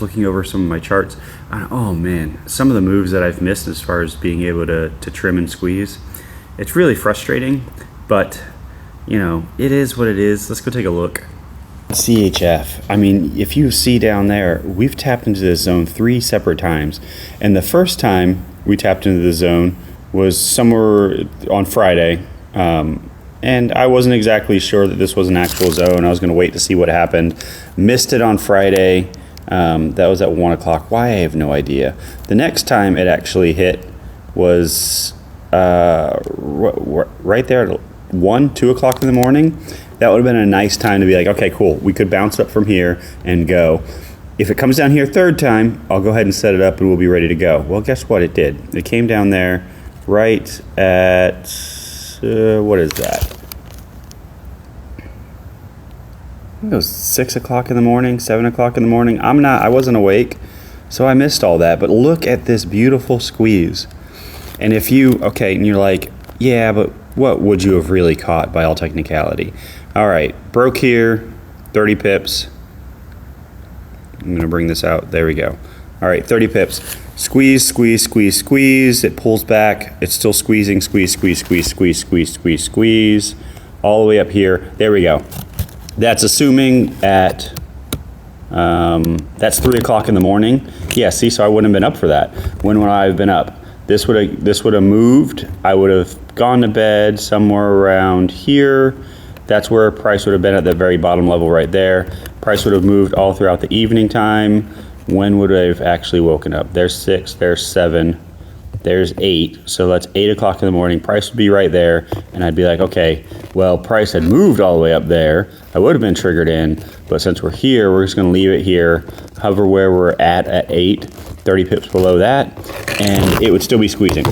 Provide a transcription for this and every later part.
Looking over some of my charts, oh man, some of the moves that I've missed as far as being able to trim and squeeze. It's really frustrating, but you know, it is what it is. Let's go take a look. CHF, I mean, if you see down there, we've tapped into this zone 3 separate times. And the first time we tapped into the zone was somewhere on Friday. And I wasn't exactly sure that this was an actual zone. I was going to wait to see what happened. Missed it on Friday. That was at 1 o'clock. Why? I have no idea. The next time it actually hit was right there at 1, 2 o'clock in the morning. That would have been a nice time to be like, okay, cool. We could bounce up from here and go. If it comes down here third time, I'll go ahead and set it up and we'll be ready to go. Well, guess what? It did. It came down there right at, what is that? It was 6 o'clock in the morning, 7 o'clock in the morning. I wasn't awake, so I missed all that. But look at this beautiful squeeze. And if and you're like, yeah, but what would you have really caught by all technicality? All right, broke here, 30 pips. I'm gonna bring this out, there we go. All right, 30 pips. Squeeze, squeeze, squeeze, squeeze. It pulls back, it's still squeezing, squeeze, squeeze, squeeze, squeeze, squeeze, squeeze, squeeze. All the way up here, there we go. That's assuming at, that's 3 o'clock in the morning. Yeah, see, so I wouldn't have been up for that. When would I have been up? This would have moved. I would have gone to bed somewhere around here. That's where price would have been at the very bottom level right there. Price would have moved all throughout the evening time. When would I have actually woken up? There's 6, there's 7, there's 8. So that's 8 o'clock in the morning. Price would be right there. And I'd be like, okay, well, price had moved all the way up there. I would have been triggered in, but since we're here, we're just gonna leave it here, hover where we're at 8, 30 pips below that, and it would still be squeezing.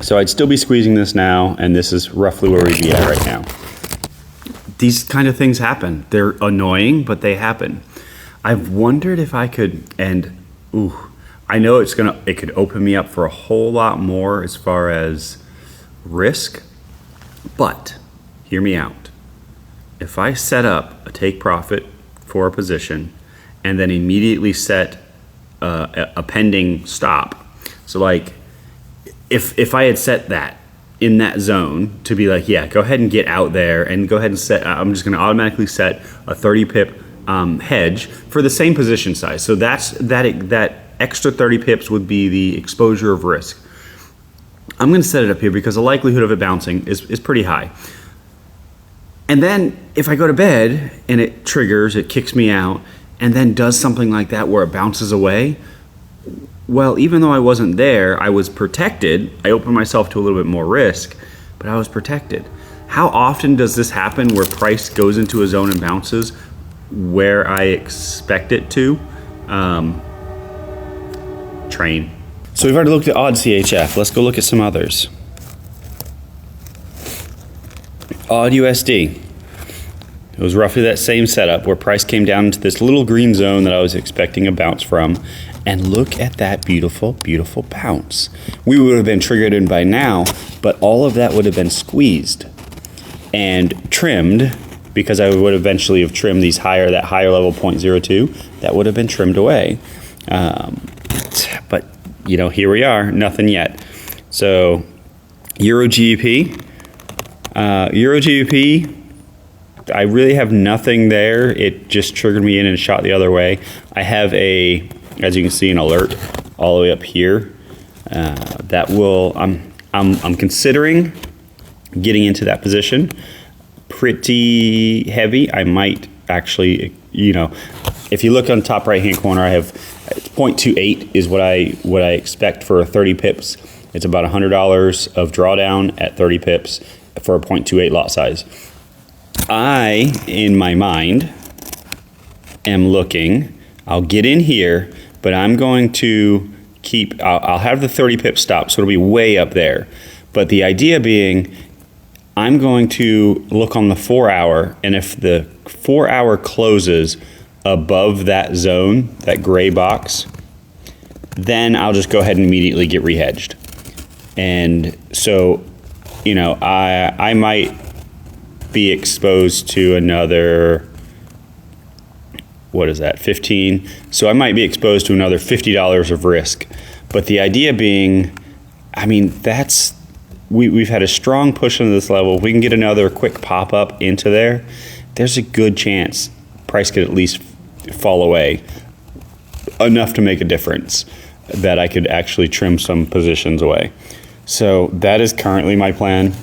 So I'd still be squeezing this now, and this is roughly where we'd be at right now. These kind of things happen. They're annoying, but they happen. I've wondered if I could, I know it could open me up for a whole lot more as far as risk, but hear me out. If I set up a take profit for a position and then immediately set a pending stop, so like if I had set that in that zone to be like, yeah, go ahead and get out there and go ahead and set, I'm just going to automatically set a 30 pip hedge for the same position size. So that extra 30 pips would be the exposure of risk. I'm going to set it up here because the likelihood of it bouncing is pretty high. And then if I go to bed and it triggers, it kicks me out, and then does something like that where it bounces away, well, even though I wasn't there, I was protected. I opened myself to a little bit more risk, but I was protected. How often does this happen where price goes into a zone and bounces where I expect it to? Train. So we've already looked at odd CHF. Let's go look at some others. Odd USD. It was roughly that same setup where price came down into this little green zone that I was expecting a bounce from. And look at that beautiful, beautiful bounce. We would have been triggered in by now, but all of that would have been squeezed and trimmed, because I would eventually have trimmed that higher level 0.02. That would have been trimmed away. But here we are, nothing yet. So Euro GBP. Euro GBP, I really have nothing there. It just triggered me in and shot the other way. I have as you can see, an alert all the way up here. I'm considering getting into that position. Pretty heavy. I might actually, if you look on the top right hand corner, I have 0.28 is what I expect for 30 pips. It's about $100 of drawdown at 30 pips for a 0.28 lot size. I, in my mind, am looking, I'll get in here, but I'm going to I'll have the 30 pip stop, so it'll be way up there. But the idea being, I'm going to look on the 4 hour, and if the 4 hour closes above that zone, that gray box, then I'll just go ahead and immediately get rehedged. And so, I might be exposed to another what is that, 15? So I might be exposed to another $50 of risk. But the idea being, I mean, we've had a strong push into this level. If we can get another quick pop up into there, there's a good chance price could at least fall away enough to make a difference that I could actually trim some positions away. So that is currently my plan.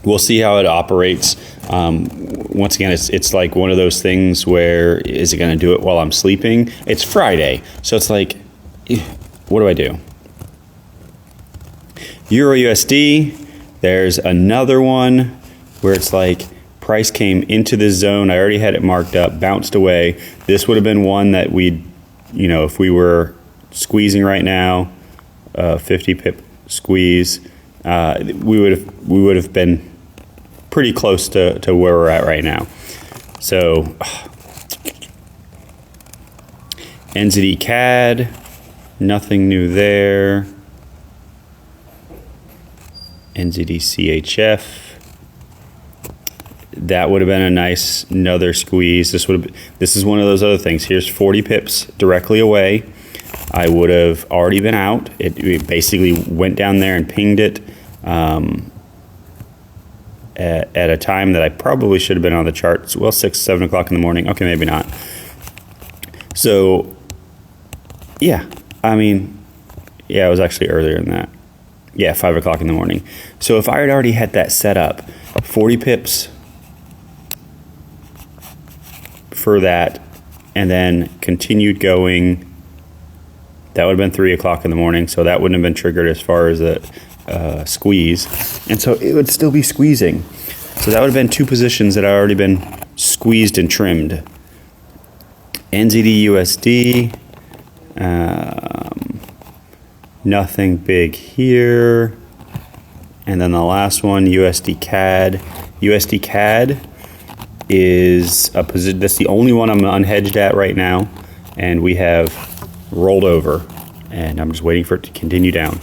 We'll see how it operates. Once again, it's like one of those things where, is it going to do it while I'm sleeping? It's Friday, so it's like, what do I do? Euro USD, there's another one where it's like price came into this zone. I already had it marked up, bounced away. This would have been one that we'd, if we were squeezing right now, 50 pip squeeze, we would have been pretty close to where we're at right now. So NZD CAD, nothing new there. NZD CHF, that would have been a nice another squeeze. This is one of those other things. Here's 40 pips directly away. I would have already been out. It basically went down there and pinged it at a time that I probably should have been on the charts. Well, 6, 7 o'clock in the morning. Okay, maybe not. So, yeah, I mean, yeah, it was actually earlier than that. Yeah, 5 o'clock in the morning. So if I had already had that set up, 40 pips for that, and then continued going, that would have been 3 o'clock in the morning. So that wouldn't have been triggered as far as the squeeze. And so it would still be squeezing. So that would have been two positions that had already been squeezed and trimmed. NZD USD, nothing big here. And then the last one, USD CAD. USD CAD is a position, that's the only one I'm unhedged at right now. And we have rolled over. And I'm just waiting for it to continue down.